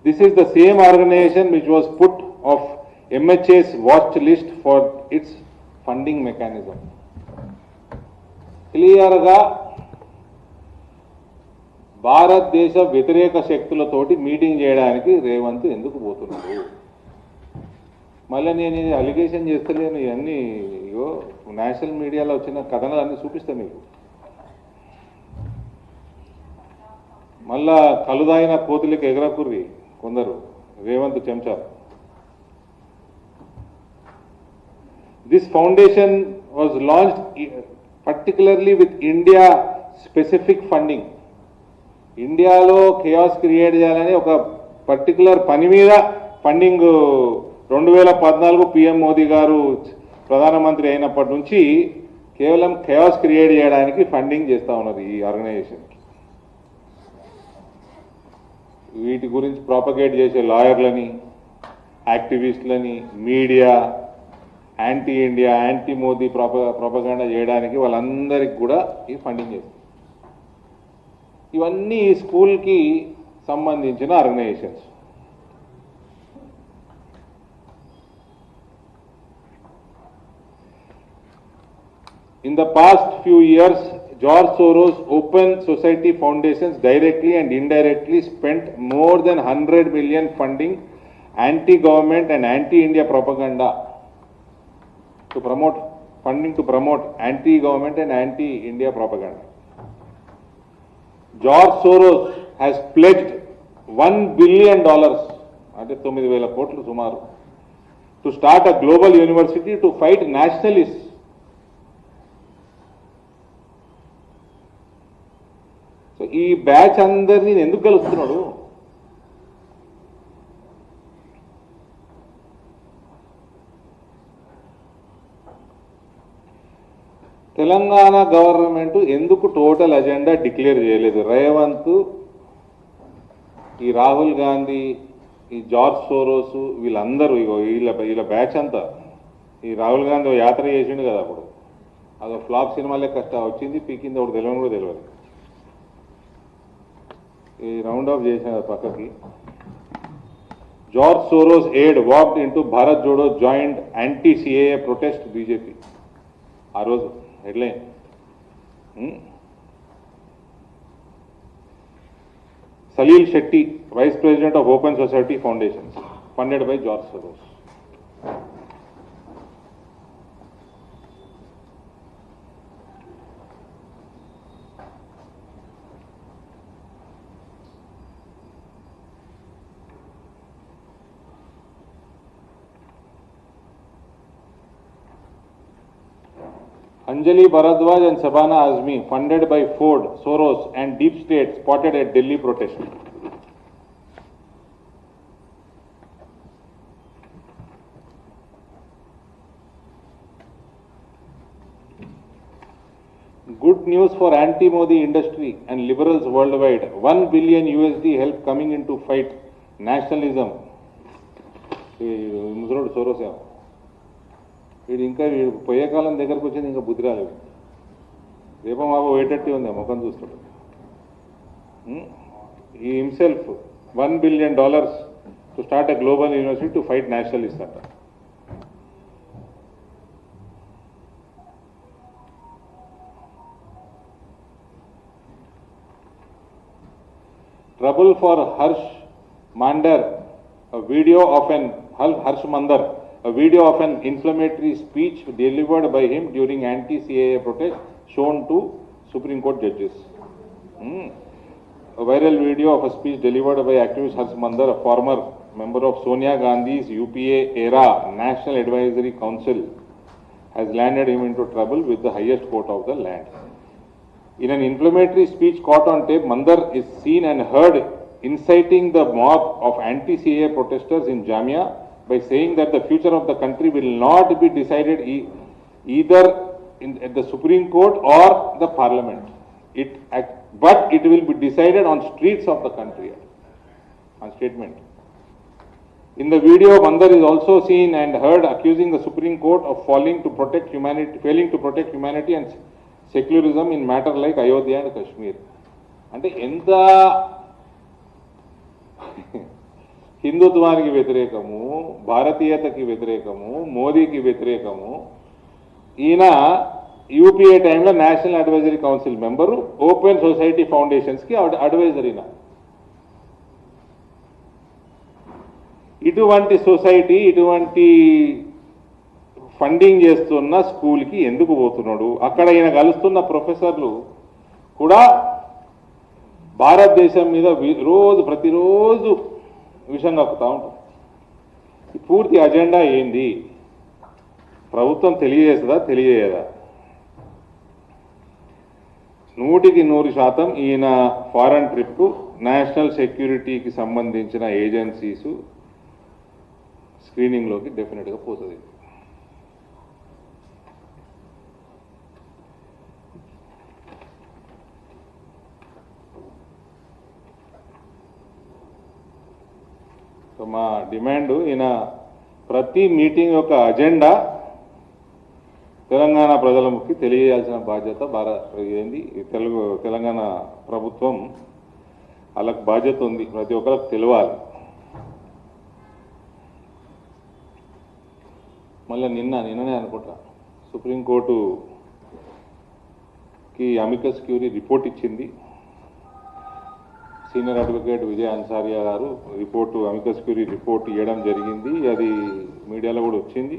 This is the same organization which was put of MHA's watch list for its funding mechanism. క్లియర్గా భారతదేశ వ్యతిరేక శక్తులతోటి meeting చేయడానికి రేవంత్ ఎందుకు పోతున్నాడు? మళ్ళీ నేను ఇది అలిగేషన్ చేస్తలేను, ఇవన్నీ ఇగో నేషనల్ మీడియాలో వచ్చిన కథనాలు అన్నీ చూపిస్తాను మీకు. మళ్ళా కలుదాయిన కోతులకి ఎగరకుర్రి కొందరు Revanth చెంచారు. This foundation was launched particularly with India specific funding. ఇండియాలో కేయాస్ క్రియేట్ చేయాలని ఒక పర్టికులర్ పని మీద ఫండింగ్ 2014 పిఎం మోదీ గారు ప్రధానమంత్రి అయినప్పటి నుంచి కేవలం కేయాస్ క్రియేట్ చేయడానికి ఫండింగ్ చేస్తూ ఉన్నారు ఈ ఆర్గనైజేషన్కి. వీటి గురించి ప్రాపగేట్ చేసే లాయర్లని, యాక్టివిస్టులని, media, anti India, anti Modi propaganda చేయడానికి వాళ్ళందరికీ కూడా ఈ ఫండింగ్ చేస్తారు. ఇవన్నీ ఈ స్కూల్కి సంబంధించిన organisations. In the past few years, George Soros Open Society Foundations directly and indirectly spent more than 100 million funding anti-government and anti-India propaganda to promote anti-government and anti-India propaganda. George Soros has pledged $1 billion, అంటే 9,000 కోట్లు సుమారు, to start a global university to fight nationalists. So ఈ batch అందరినీ ఎందుకు కలుస్తున్నాడు? Telangana government ఎందుకు total agenda declare చేయలేదు? రేవంత్, ఈ రాహుల్ గాంధీ, ఈ జార్జ్ సోరోస్, వీళ్ళందరూ వీళ్ళ బ్యాచ్ అంతా. ఈ రాహుల్ గాంధీ యాత్ర చేసిండు కదా అప్పుడు, అదో ఫ్లాప్ సినిమాలే కష్టం వచ్చింది, పీకింది ఒకటి తెలియని కూడా తెలియదు. ఈ రౌండ్ ఆఫ్ చేసిన పక్కకి. George Soros aide walked into Bharat Jodo joint anti CAA protest BJP. ఆ రోజు headline. Salil Shetty, vice president of open society foundations, funded by George Soros. Anjali Bharadwaj and Shabana Azmi, funded by Ford, Soros and Deep State, spotted at Delhi protest. Good news for anti-Modi industry and liberals worldwide. $1 billion help coming into fight nationalism. Musrod Soros. వీడు ఇంకా పోయే కాలం దగ్గరకు వచ్చింది, ఇంకా బుద్ధి రాలేదు. రేపో మాపో వేటట్టి ఉంది ముఖం చూస్తాడు. ఈ himself $1 billion to start a global university to fight nationalist అంట. Trouble for Harsh Mander, video of an Harsh Mander, a video of an inflammatory speech delivered by him during anti-CAA protest shown to Supreme Court judges. A viral video of a speech delivered by activist Harsh Mandar, a former member of Sonia Gandhi's UPA era National Advisory Council, has landed him into trouble with the highest court of the land. In an inflammatory speech caught on tape, Mandar is seen and heard inciting the mob of anti-CAA protesters in Jamia by saying that the future of the country will not be decided either at the Supreme Court or the Parliament, but it will be decided on streets of the country. On statement. In the video, Mandar is also seen and heard accusing the Supreme Court of failing to protect humanity and secularism in matter like Ayodhya and Kashmir. అంటే ఎంత హిందుత్వానికి వ్యతిరేకము, భారతీయతకి వ్యతిరేకము, మోదీకి వ్యతిరేకము. ఈయన UPA టైంలో national advisory council member, open society ఫౌండేషన్స్కి అడ్వైజరీనా. ఇటువంటి society, ఇటువంటి funding చేస్తున్న స్కూల్కి ఎందుకు పోతున్నాడు? అక్కడ ఈయన కలుస్తున్న ప్రొఫెసర్లు కూడా భారతదేశం మీద ప్రతిరోజు విషయం కక్కుతూ ఉంటారు. పూర్తి అజెండా ఏంది? ప్రభుత్వం తెలియజేస్తుందా, తెలియజేయదా? 100% ఈయన ఫారెన్ ట్రిప్ నేషనల్ సెక్యూరిటీకి సంబంధించిన ఏజెన్సీసు స్క్రీనింగ్లోకి డెఫినెట్గా పోతుంది. సో మా డిమాండ్, ఈయన ప్రతి మీటింగ్ యొక్క అజెండా తెలంగాణ ప్రజలకి తెలియజేయాల్సిన బాధ్యత తెలంగాణ ప్రభుత్వం వాళ్ళకి బాధ్యత ఉంది. ప్రతి ఒక్కరికి తెలియాలి. మళ్ళీ నిన్ననే అనుకుంటా సుప్రీంకోర్టుకి అమికస్ క్యూరీ రిపోర్ట్ ఇచ్చింది. సీనియర్ అడ్వకేట్ విజయ్ అన్సారియా గారు అమికస్ క్యూరీ రిపోర్ట్ ఇవ్వడం జరిగింది. అది మీడియాలో కూడా వచ్చింది.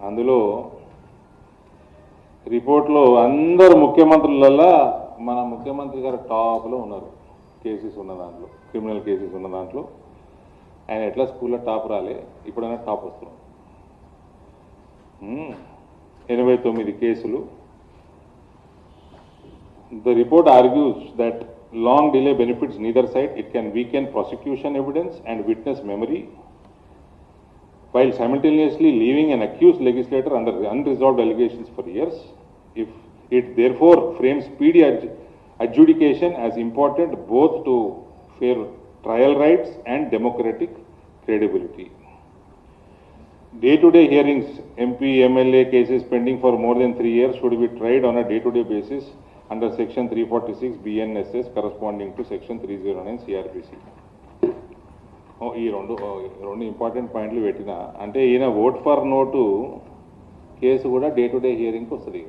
అందులో రిపోర్ట్లో అందరు ముఖ్యమంత్రులలో మన ముఖ్యమంత్రి గారు టాప్లో ఉన్నారు. కేసెస్ ఉన్న దాంట్లో, క్రిమినల్ కేసెస్ ఉన్న దాంట్లో ఆయన ఎట్లా స్కూల్లో టాప్ రాలే, ఇప్పుడైనా టాప్ వస్తున్నాం. 89 కేసులు. The report argues that long delay benefits neither side. It can weaken prosecution evidence and witness memory, while simultaneously leaving an accused legislator under unresolved allegations for years. If it therefore frames speedy adjudication as important both to fair trial rights and democratic credibility. Day-to-day hearings, MP, MLA cases pending for more than 3 years should be tried on a day-to-day basis under section 346 BNSS corresponding to section 309 CRPC. ఈ రెండు important పాయింట్లు పెట్టిన అంటే ఈయన vote for note case కూడా day-to-day హియరింగ్కి వస్తుంది.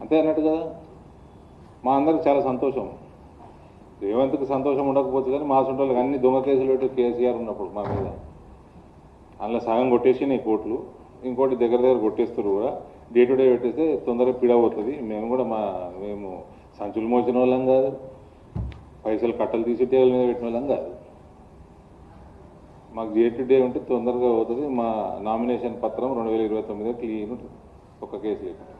అంతే అన్నట్టు కదా. మా అందరికి చాలా సంతోషం. రేవంత్కి సంతోషం ఉండకపోతే కానీ మా సొంత వాళ్ళకి అన్ని దొంగ కేసులు పెట్టి కేసీఆర్ ఉన్నప్పుడు మా మీద అందులో సగం కొట్టేసినాయి కోర్టులు, ఇంకోటి దగ్గర కొట్టేస్తారు కూడా. డే-టు-డే పెట్టేస్తే తొందరగా పిడవుతుంది. మేము సంచులు మోసిన వాళ్ళం కాదు, పైసలు కట్టలు తీసి టేబుల్ మీద పెట్టిన వాళ్ళం కాదు. మాకు డే-టు-డే ఉంటే తొందరగా అవుతుంది. మా నామినేషన్ పత్రం 2029 క్లీన్ ఉంటుంది, ఒక కేసు లేకుండా.